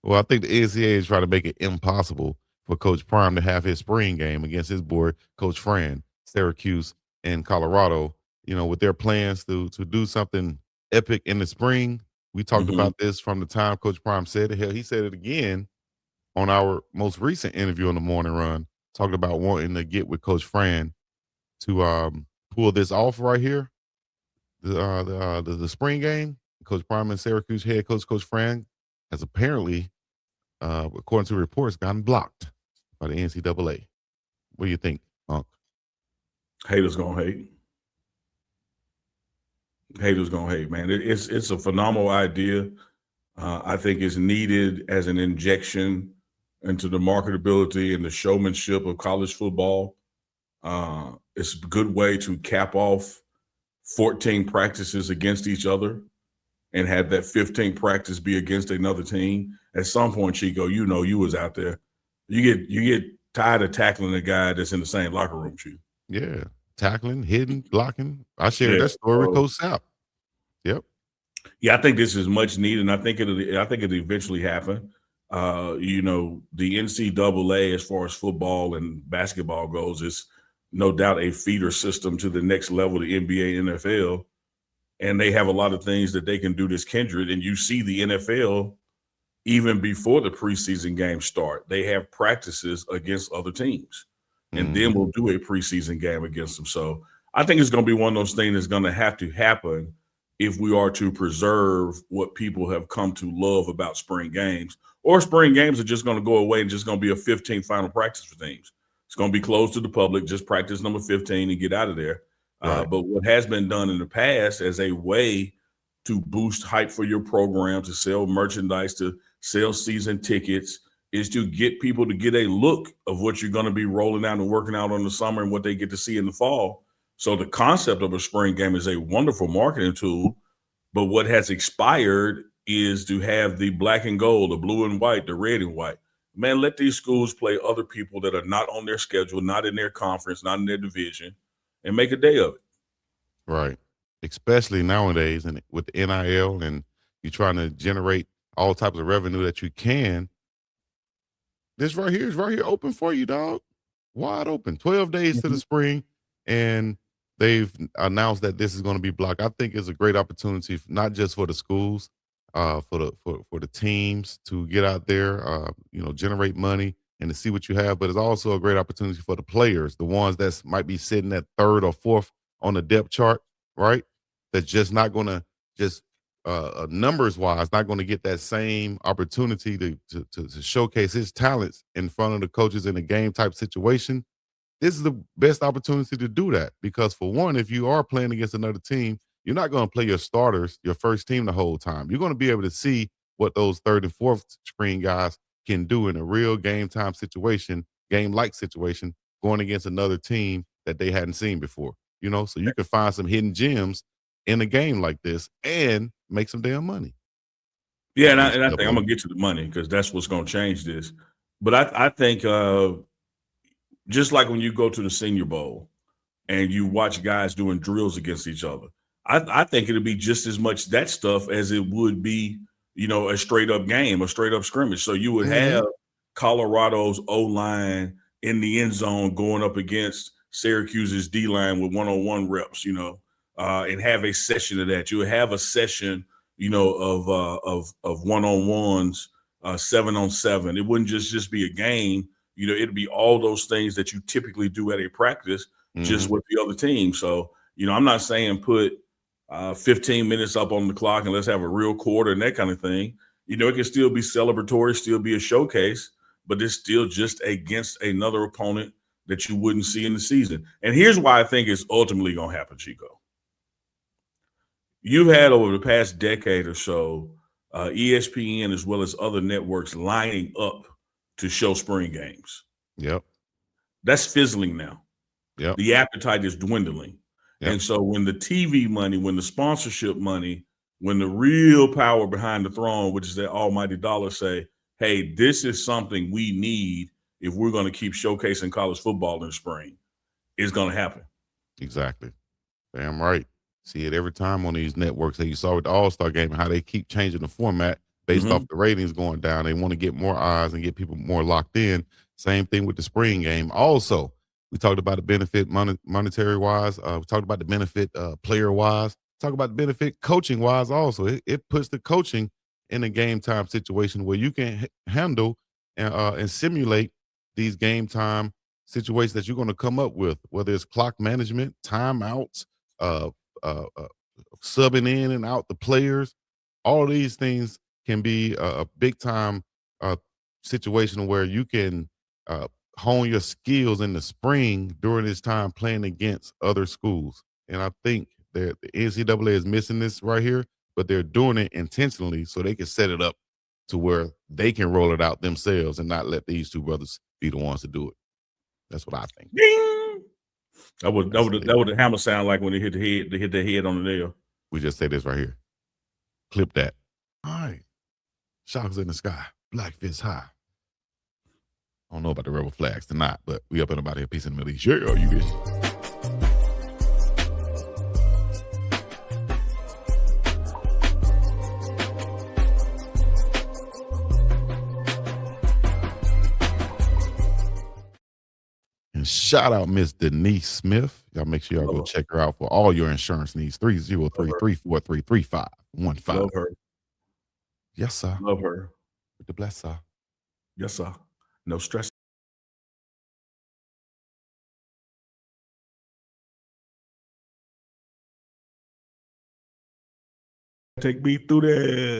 Well, I think the NCAA is trying to make it impossible for Coach Prime to have his spring game against his boy, Coach Fran, Syracuse and Colorado. With their plans to do something epic in the spring. We talked Hmm. about this from the time Coach Prime said it. Hell, he said it again on our most recent interview on the morning run, talking about wanting to get with Coach Fran to pull this off right here, the spring game. Coach Prime and Syracuse head coach Coach Fran has apparently, according to reports, gotten blocked by the NCAA. What do you think, Unc? Haters gonna hate. Haters gonna hate, man. It's a phenomenal idea. I think it's needed as an injection into the marketability and the showmanship of college football. It's a good way to cap off 14 practices against each other and have that 15th practice be against another team. At some point, Chico, you was out there. You get tired of tackling a guy that's in the same locker room with you. Yeah, tackling, hitting, blocking. I shared Yeah. that story with So Coach Sapp. Yep. yeah, I think this is much needed, and I think it'll eventually happen. The NCAA, as far as football and basketball goes, is no doubt a feeder system to the next level, the NBA, NFL, and they have a lot of things that they can do this kindred. And you see the NFL even before the preseason games start, they have practices against other teams, and then Hmm. we'll do a preseason game against them. So I think it's going to be one of those things that's going to have to happen if we are to preserve what people have come to love about spring games. Or spring games are just going to go away and just going to be a 15 final practice for teams. It's going to be closed to the public, just practice number 15 and get out of there. Right. But what has been done in the past as a way to boost hype for your program, to sell merchandise, to sell season tickets, is to get people to get a look of what you're going to be rolling out and working out on the summer and what they get to see in the fall. So the concept of a spring game is a wonderful marketing tool, but what has expired is to have the black and gold, the blue and white, the red and white. Man, let these schools play other people that are not on their schedule, not in their conference, not in their division, and make a day of it. Right. Especially nowadays and with the NIL and you trying to generate all types of revenue that you can. This right here is right here open for you, dog. Wide open. 12 days to the Mhm. spring. And they've announced that this is going to be blocked. I think it's a great opportunity, not just for the schools, for the teams to get out there, generate money and to see what you have. But it's also a great opportunity for the players, the ones that might be sitting at third or fourth on the depth chart, right? That's just not going to just numbers wise, not going to get that same opportunity to showcase his talents in front of the coaches in a game type situation. This is the best opportunity to do that because, for one, if you are playing against another team, you're not going to play your starters, your first team, the whole time. You're going to be able to see what those third and fourth screen guys can do in a real game time situation, game like situation, going against another team that they hadn't seen before. So you can find some hidden gems in a game like this and make some damn money Yeah, for and the I think I'm NCAA. gonna get to the money because that's what's gonna change this. But I think just like when you go to the Senior Bowl and you watch guys doing drills against each other, I think it'll be just as much that stuff as it would be, a straight up game, a straight up scrimmage. So you would Hmm. have Colorado's O line in the end zone going up against Syracuse's D line with 1-on-1 reps, and have a session of that. You would have a session, of 1-on-ones, 7-on-7. It wouldn't just be a game. It'd be all those things that you typically do at a practice, just Hmm. with the other team. So, I'm not saying put 15 minutes up on the clock and let's have a real quarter and that kind of thing. It can still be celebratory, still be a showcase, but it's still just against another opponent that you wouldn't see in the season. And here's why I think it's ultimately going to happen, Chico. You've had over the past decade or so, ESPN as well as other networks lining up to show spring games. Yep. That's fizzling now. Yep. The appetite is dwindling. Yep. And so when the TV money, when the sponsorship money, when the real power behind the throne, which is that almighty dollar, say, hey, this is something we need if we're going to keep showcasing college football in the spring, it's going to happen. Exactly. Damn right. See it every time on these networks. That you saw with the All Star game, how they keep changing the format based off Mhm. the ratings going down. They want to get more eyes and get people more locked in. Same thing with the spring game. Also, we talked about the benefit monetary wise. We talked about the benefit player wise. Talk about the benefit coaching wise. Also, it puts the coaching in a game time situation where you can handle and simulate these game time situations that you're going to come up with, whether it's clock management, timeouts, uh, uh, subbing in and out the players. All these things can be a big time uh, situation where you can uh, hone your skills in the spring during this time playing against other schools. And I think that the NCAA is missing this right here, but they're doing it intentionally so they can set it up to where they can roll it out themselves and not let these two brothers be the ones to do it. That's what I think. Ding! That would that That's would it. that would the hammer sound like when they hit the head. They hit their head on the nail. We just say this right here. Clip that. All right. Sharks in the sky. Black fists high. I don't know about the rebel flags tonight, but we up and about here. Peace in the Middle East. Yeah, you bitch. And shout out Miss Denise Smith. Y'all make sure y'all Love go her. check her out for all your insurance needs. Love her. 303-343-3515. Love her. Yes, sir. Love her. With the bless, sir. Yes, sir. No stress. Take me through there.